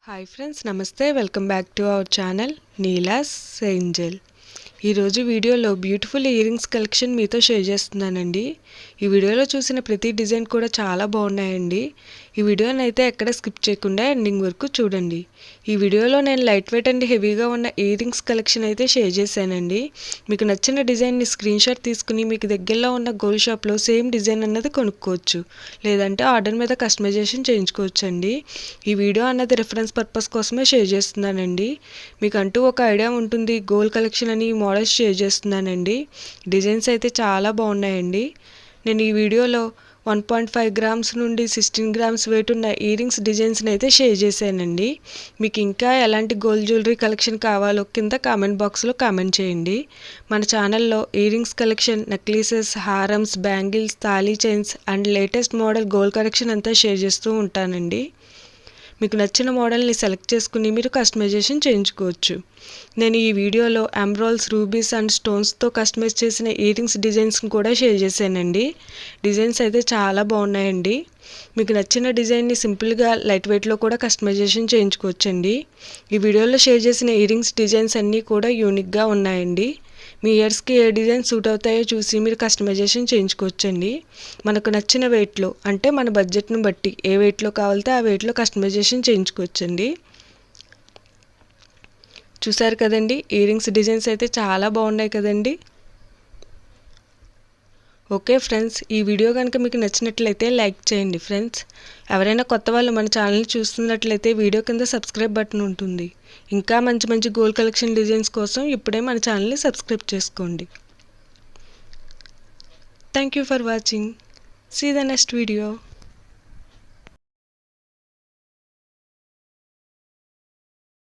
Hi friends, నమస్తే. Welcome back to our channel Neela's Angel. ఈరోజు వీడియోలో బ్యూటిఫుల్ ఇయర్ రింగ్స్ కలెక్షన్ మీతో షేర్ చేస్తున్నానండి. ఈ వీడియోలో చూసిన ప్రతి డిజైన్ కూడా చాలా బాగున్నాయండి. ఈ వీడియోని అయితే ఎక్కడ స్కిప్ చేయకుండా ఎండింగ్ వరకు చూడండి. ఈ వీడియోలో నేను లైట్ వెయిట్ అండ్ హెవీగా ఉన్న ఇయర్ రింగ్స్ కలెక్షన్ అయితే షేర్ చేశానండి. మీకు నచ్చిన డిజైన్ని స్క్రీన్ షాట్ తీసుకుని మీకు దగ్గరలో ఉన్న గోల్డ్ షాప్లో సేమ్ డిజైన్ అన్నది కొనుక్కోవచ్చు, లేదంటే ఆర్డర్ మీద కస్టమైజేషన్ చేయించుకోవచ్చు అండి. ఈ వీడియో అన్నది రిఫరెన్స్ పర్పస్ కోసమే షేర్ చేస్తున్నానండి. మీకు అంటూ ఒక ఐడియా ఉంటుంది, గోల్డ్ కలెక్షన్ అని మోడల్స్ షేర్ చేస్తున్నానండి. డిజైన్స్ అయితే చాలా బాగున్నాయండి. నేను ఈ వీడియోలో 1.5 గ్రామ్స్ నుండి 16 గ్రామ్స్ వెయిట్ ఉన్న ఇయర్ రింగ్స్ డిజైన్స్ని అయితే షేర్ చేశానండి. మీకు ఇంకా ఎలాంటి గోల్డ్ జ్యువెలరీ కలెక్షన్ కావాలో కింద కామెంట్ బాక్స్లో కామెంట్ చేయండి. మన ఛానల్లో ఇయర్ రింగ్స్ కలెక్షన్, నెక్లెసెస్, హారమ్స్, బ్యాంగిల్స్, తాళీ chains and latest model gold collection అంతా షేర్ చేస్తూ ఉంటానండి. మీకు నచ్చిన మోడల్ని సెలెక్ట్ చేసుకుని మీరు కస్టమైజేషన్ చేయించుకోవచ్చు. నేను ఈ వీడియోలో ఎమరాల్డ్స్, రూబీస్ అండ్ స్టోన్స్తో కస్టమైజ్ చేసిన ఇయర్ రింగ్స్ డిజైన్స్ని కూడా షేర్ చేశానండి. డిజైన్స్ అయితే చాలా బాగున్నాయండి. మీకు నచ్చిన డిజైన్ని సింపుల్గా లైట్ వెయిట్లో కూడా కస్టమైజేషన్ చేయించుకోవచ్చండి. ఈ వీడియోలో షేర్ చేసిన ఇయర్ రింగ్స్ డిజైన్స్ అన్నీ కూడా యూనిక్గా ఉన్నాయండి. మీ ఇయర్స్కి ఏ డిజైన్ సూట్ అవుతాయో చూసి మీరు కస్టమైజేషన్ చేయించుకోవచ్చండి. మనకు నచ్చిన వెయిట్లో, అంటే మన బడ్జెట్ను బట్టి ఏ వెయిట్లో కావాలితే ఆ వెయిట్లో కస్టమైజేషన్ చేయించుకోవచ్చండి. చూసారు కదండి, ఇయర్ రింగ్స్ డిజైన్స్ అయితే చాలా బాగున్నాయి కదండి. ఓకే ఫ్రెండ్స్, ఈ వీడియో కనుక మీకు నచ్చినట్లయితే లైక్ చేయండి ఫ్రెండ్స్. ఎవరైనా కొత్త వాళ్ళు మన ఛానల్ని చూస్తున్నట్లయితే వీడియో కింద సబ్స్క్రైబ్ బటన్ ఉంటుంది. ఇంకా మంచి మంచి గోల్డ్ కలెక్షన్ డిజైన్స్ కోసం ఇప్పుడే మన ఛానల్ని సబ్స్క్రైబ్ చేసుకోండి. Thank you for watching. See the next video.